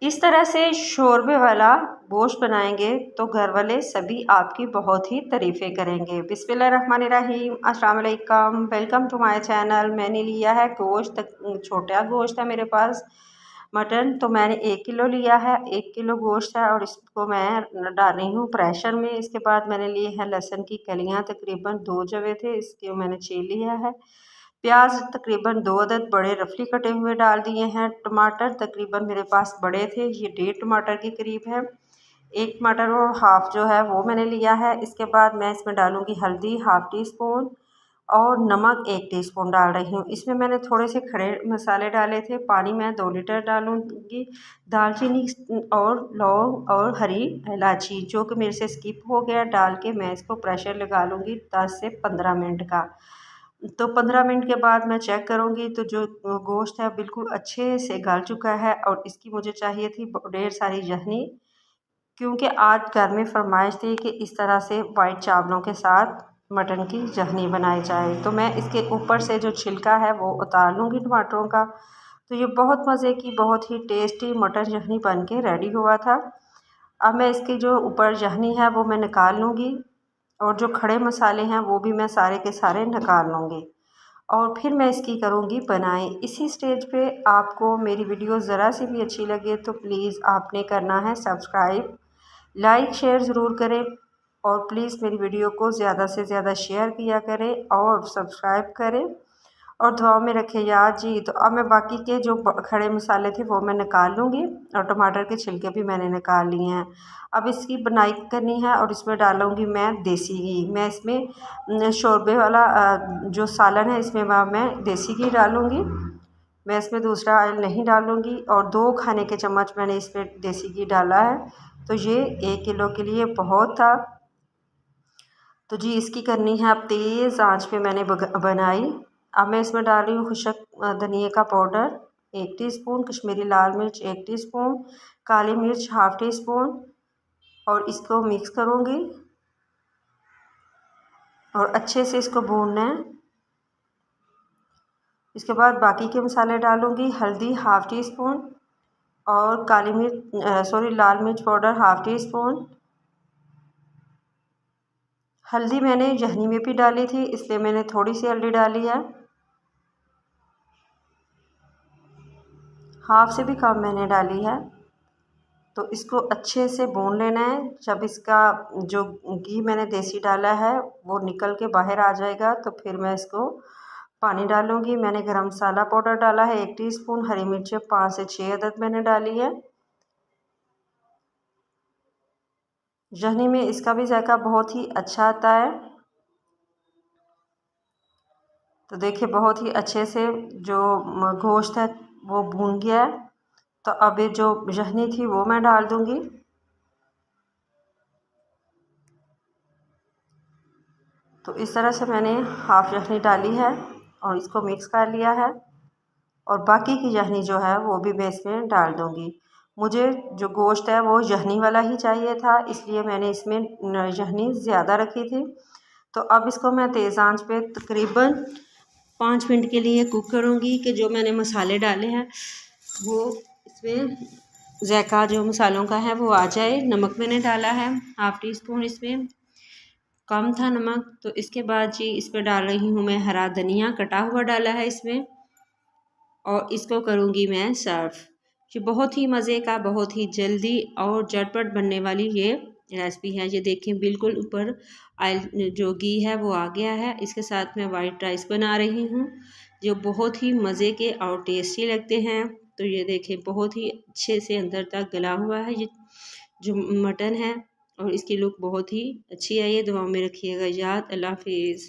इस तरह से शोरबे वाला गोश्त बनाएंगे तो घर वाले सभी आपकी बहुत ही तारीफ़ें करेंगे। बिस्मिल्लाहिर्रहमानिर्रहीम, अस्सलाम वालेकुम, वेलकम टू माय चैनल। मैंने लिया है गोश्त, छोटा गोश्त है मेरे पास। मटन तो मैंने 1 किलो लिया है, 1 किलो गोश्त है और इसको मैं डाल रही हूँ प्रेशर में। इसके बाद मैंने लिए हैं लहसुन की कलियाँ, तकरीबन 2 जवे थे, इसको मैंने छील लिया है। प्याज तकरीबन 2 अदद बड़े रफली कटे हुए डाल दिए हैं। टमाटर तकरीबन मेरे पास बड़े थे, ये 1.5 टमाटर के करीब है। 1 टमाटर और हाफ़ जो है वो मैंने लिया है। इसके बाद मैं इसमें डालूँगी हल्दी हाफ़ टी स्पून और नमक 1 टीस्पून डाल रही हूँ। इसमें मैंने थोड़े से खड़े मसाले डाले थे। पानी मैं 2 लीटर डालूँगी। दालचीनी और लौंग और हरी इलायची जो कि मेरे से स्किप हो गया डाल के मैं इसको प्रेशर लगा लूँगी 10 से 15 मिनट का। तो 15 मिनट के बाद मैं चेक करूँगी तो जो गोश्त है बिल्कुल अच्छे से गल चुका है और इसकी मुझे चाहिए थी ढेर सारी यखनी, क्योंकि आज घर में फरमाइश थी कि इस तरह से वाइट चावलों के साथ मटन की यखनी बनाई जाए। तो मैं इसके ऊपर से जो छिलका है वो उतार लूँगी टमाटरों का। तो ये बहुत मज़े की, बहुत ही टेस्टी मटन यखनी बन के रेडी हुआ था। अब मैं इसकी जो ऊपर यखनी है वो मैं निकाल लूँगी और जो खड़े मसाले हैं वो भी मैं सारे के सारे निकाल लूँगी और फिर मैं इसकी करूँगी बनाई। इसी स्टेज पे आपको मेरी वीडियो ज़रा सी भी अच्छी लगे तो प्लीज़ आपने करना है सब्सक्राइब, लाइक शेयर ज़रूर करें और प्लीज़ मेरी वीडियो को ज़्यादा से ज़्यादा शेयर किया करें और सब्सक्राइब करें और दुआ में रखें याद जी। तो अब मैं बाकी के जो खड़े मसाले थे वो मैं निकाल लूँगी और टमाटर के छिलके भी मैंने निकाल लिए हैं। अब इसकी बनाई करनी है और इसमें डालूँगी मैं देसी घी। मैं इसमें शोरबे वाला जो सालन है इसमें मैं देसी घी डालूँगी। मैं इसमें दूसरा ऑयल नहीं डालूँगी और 2 खाने के चम्मच मैंने इसमें देसी घी डाला है। तो ये 1 किलो के लिए बहुत था। तो जी इसकी करनी है अब तेज़ आंच पे मैंने बनाई। अब मैं इसमें डाल रही हूँ खुशक धनिया का पाउडर 1 टीस्पून, कश्मीरी लाल मिर्च 1 टीस्पून, काली मिर्च हाफ़ टी स्पून और इसको मिक्स करूँगी और अच्छे से इसको भूनना है। इसके बाद बाकी के मसाले डालूँगी, हल्दी हाफ़ टी स्पून और काली मिर्च लाल मिर्च पाउडर हाफ़ टी स्पून। हल्दी मैंने यखनी में भी डाली थी इसलिए मैंने थोड़ी सी हल्दी डाली है, हाफ़ से भी कम मैंने डाली है। तो इसको अच्छे से भून लेना है। जब इसका जो घी मैंने देसी डाला है वो निकल के बाहर आ जाएगा तो फिर मैं इसको पानी डालूँगी। मैंने गरम मसाला पाउडर डाला है 1 टीस्पून, हरी मिर्चें 5 से 6 अदद मैंने डाली है। यखनी में इसका भी जायका बहुत ही अच्छा आता है। तो देखिए बहुत ही अच्छे से जो गोश्त है वो भून गया है। तो अब ये जो यखनी थी वो मैं डाल दूँगी। तो इस तरह से मैंने हाफ़ यखनी डाली है और इसको मिक्स कर लिया है और बाकी की यखनी जो है वो भी मैं इसमें डाल दूँगी। मुझे जो गोश्त है वो यखनी वाला ही चाहिए था इसलिए मैंने इसमें यखनी ज़्यादा रखी थी। तो अब इसको मैं तेज़ आंच पे तकरीबन 5 मिनट के लिए कुक करूँगी कि जो मैंने मसाले डाले हैं वो इसमें जायका जो मसालों का है वो आ जाए। नमक मैंने डाला है हाफ़ टी स्पून, इसमें कम था नमक। तो इसके बाद जी इस पर डाल रही हूँ मैं हरा धनिया कटा हुआ डाला है इसमें और इसको करूँगी मैं सर्व। ये बहुत ही मज़े का, बहुत ही जल्दी और झटपट बनने वाली ये रेसिपी है। ये देखें बिल्कुल ऊपर ऑयल जो घी है वो आ गया है। इसके साथ मैं वाइट राइस बना रही हूँ जो बहुत ही मज़े के और टेस्टी लगते हैं। तो ये देखें बहुत ही अच्छे से अंदर तक गला हुआ है ये जो मटन है और इसकी लुक बहुत ही अच्छी आई है। दुआ में रखिएगा याद। अल्लाह हाफिज़।